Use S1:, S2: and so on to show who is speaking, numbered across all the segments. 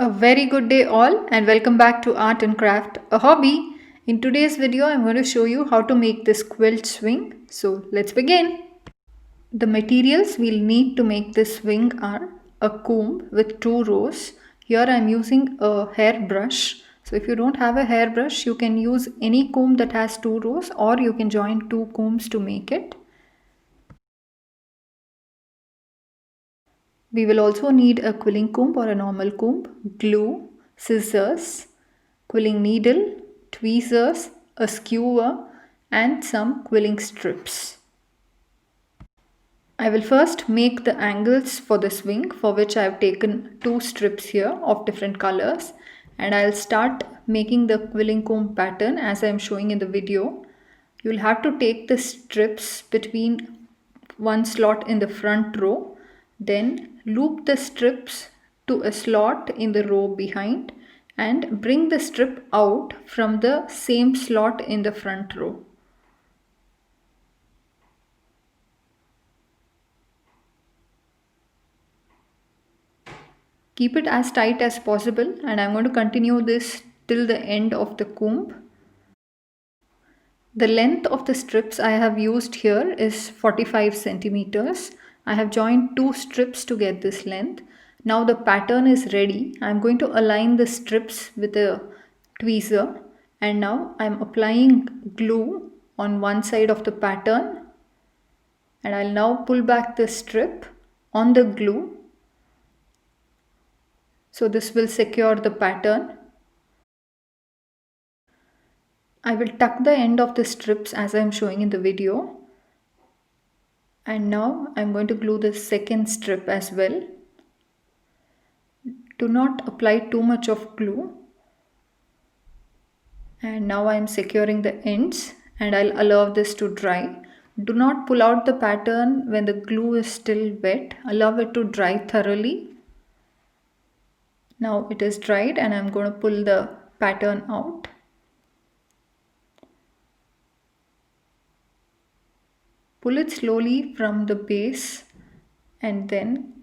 S1: A very good day all and welcome back to Art and Craft, a hobby. In today's video, I'm going to show you how to make this quilt swing. So let's begin. The materials we'll need to make this swing are a comb with 2 rows. Here I'm using a hairbrush. So if you don't have a hairbrush, you can use any comb that has 2 rows or you can join 2 combs to make it. We will also need a quilling comb or a normal comb, glue, scissors, quilling needle, tweezers, a skewer and some quilling strips. I will first make the angles for the swing, for which I have taken 2 strips here of different colors, and I'll start making the quilling comb pattern as I am showing in the video. You'll have to take the strips between one slot in the front row, then loop the strips to a slot in the row behind and bring the strip out from the same slot in the front row. Keep it as tight as possible, and I'm going to continue this till the end of the comb. The length of the strips I have used here is 45 centimeters. I have joined 2 strips to get this length. Now the pattern is ready. I'm going to align the strips with a tweezer, and now I'm applying glue on one side of the pattern, and I'll now pull back the strip on the glue. So this will secure the pattern. I will tuck the end of the strips as I am showing in the video. And now I am going to glue the second strip as well. Do not apply too much of glue. And now I am securing the ends and I'll allow this to dry. Do not pull out the pattern when the glue is still wet. Allow it to dry thoroughly. Now it is dried and I'm going to pull the pattern out. Pull it slowly from the base and then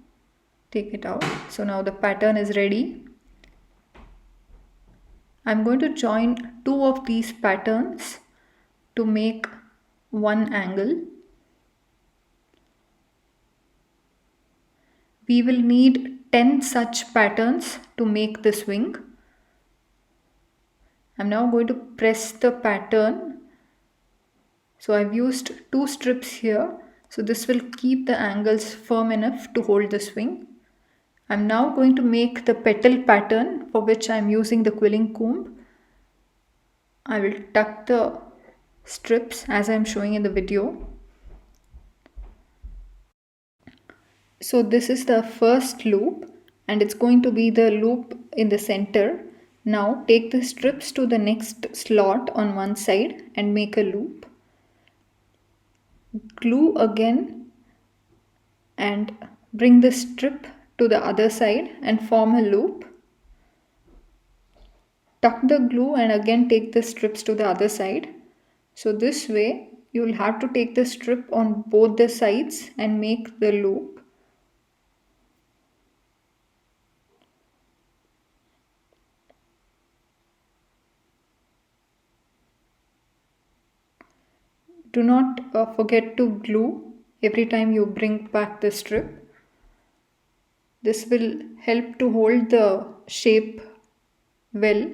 S1: take it out. So now the pattern is ready. I'm going to join 2 of these patterns to make one angle. We will need 10 such patterns to make the swing. I'm now going to press the pattern. So I've used 2 strips here. So this will keep the angles firm enough to hold the swing. I'm now going to make the petal pattern, for which I'm using the quilling comb. I will tuck the strips as I'm showing in the video. So this is the first loop and it's going to be the loop in the center. Now take the strips to the next slot on one side and make a loop. Glue again and bring the strip to the other side and form a loop. Tuck the glue and again take the strips to the other side. So this way you will have to take the strip on both the sides and make the loop. Do not forget to glue every time you bring back the strip. This will help to hold the shape well.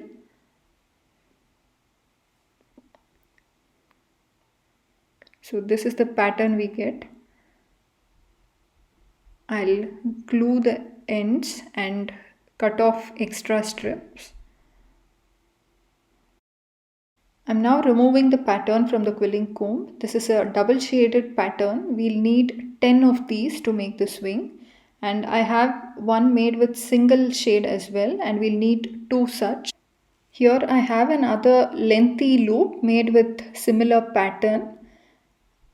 S1: So this is the pattern we get. I'll glue the ends and cut off extra strips. I'm now removing the pattern from the quilling comb. This is a double shaded pattern. We'll need 10 of these to make the swing. And I have one made with single shade as well, and we'll need 2 such. Here I have another lengthy loop made with similar pattern.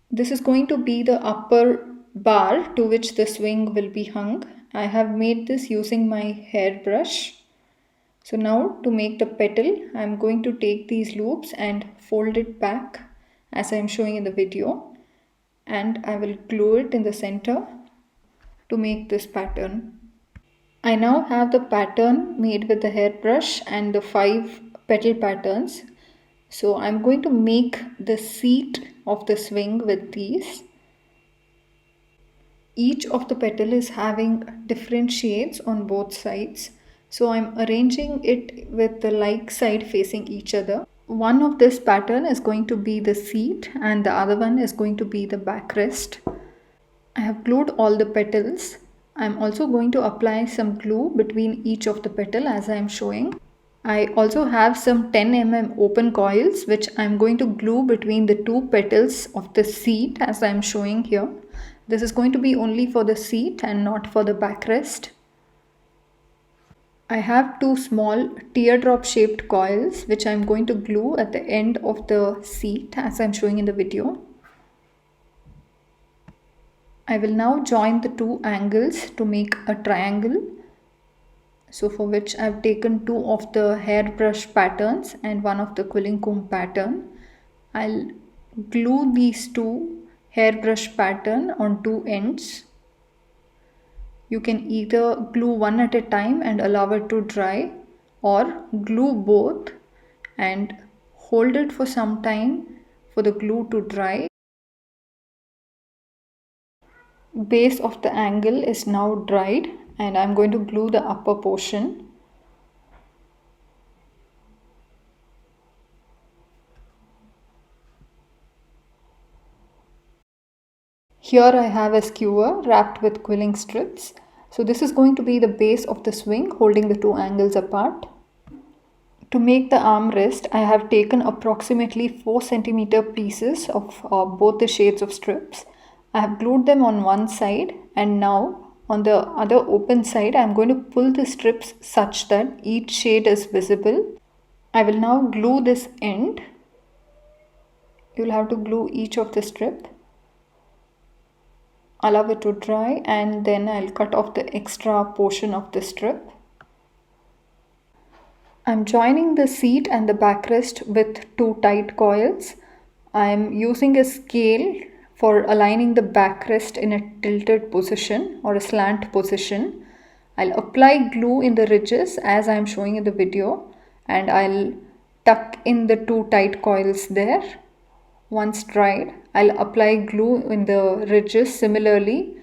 S1: This is going to be the upper bar to which the swing will be hung. I have made this using my hairbrush. So now to make the petal, I am going to take these loops and fold it back as I am showing in the video, and I will glue it in the center to make this pattern. I now have the pattern made with the hairbrush and the 5 petal patterns. So I'm going to make the seat of the swing with these. Each of the petal is having different shades on both sides. So I'm arranging it with the like side facing each other. One of this pattern is going to be the seat and the other one is going to be the backrest. I have glued all the petals. I'm also going to apply some glue between each of the petal as I am showing. I also have some 10 mm open coils which I'm going to glue between the two petals of the seat as I am showing here. This is going to be only for the seat and not for the backrest. I have two small teardrop shaped coils which I'm going to glue at the end of the seat as I'm showing in the video. I will now join the two angles to make a triangle. So for which I have taken two of the hairbrush patterns and one of the quilling comb pattern. I'll glue these two hairbrush pattern on two ends. You can either glue one at a time and allow it to dry, or glue both and hold it for some time for the glue to dry. Base of the angle is now dried and I'm going to glue the upper portion. Here I have a skewer wrapped with quilling strips. So this is going to be the base of the swing holding the two angles apart. To make the armrest, I have taken approximately 4 cm pieces of both the shades of strips. I have glued them on one side and now on the other open side I am going to pull the strips such that each shade is visible. I will now glue this end. You will have to glue each of the strip. Allow it to dry and then I'll cut off the extra portion of the strip. I'm joining the seat and the backrest with two tight coils. I'm using a scale for aligning the backrest in a tilted position or a slant position. I'll apply glue in the ridges as I'm showing in the video and I'll tuck in the two tight coils there. Once dried, I'll apply glue in the ridges similarly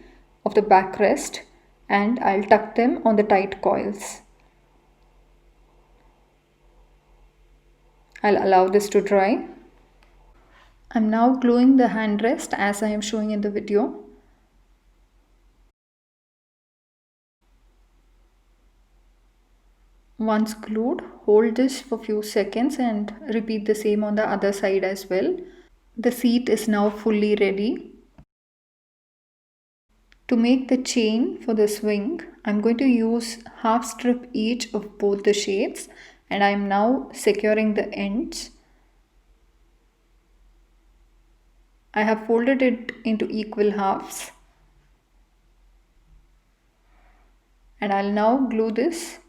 S1: of the backrest and I'll tuck them on the tight coils. I'll allow this to dry. I'm now gluing the handrest as I am showing in the video. Once glued, hold this for few seconds and repeat the same on the other side as well. The seat is now fully ready. To make the chain for the swing, I'm going to use half strip each of both the shades and I'm now securing the ends. I have folded it into equal halves and I'll now glue this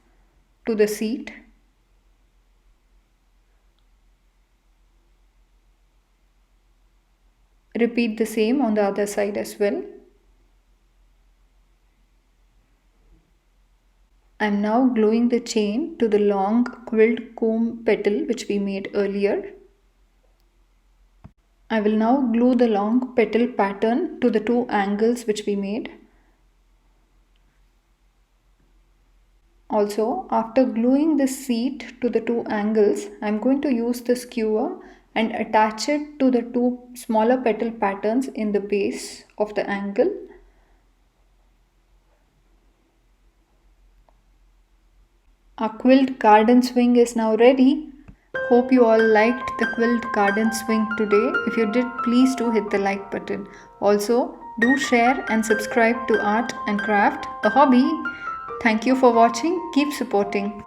S1: to the seat. Repeat the same on the other side as well. I'm now gluing the chain to the long quilled comb petal which we made earlier. I will now glue the long petal pattern to the two angles which we made. Also, after gluing the seat to the two angles, I am going to use the skewer and attach it to the two smaller petal patterns in the base of the angle. Our quilled garden swing is now ready. Hope you all liked the quilled garden swing today. If you did, please do hit the like button. Also, do share and subscribe to Art and Craft, a hobby. Thank you for watching. Keep supporting.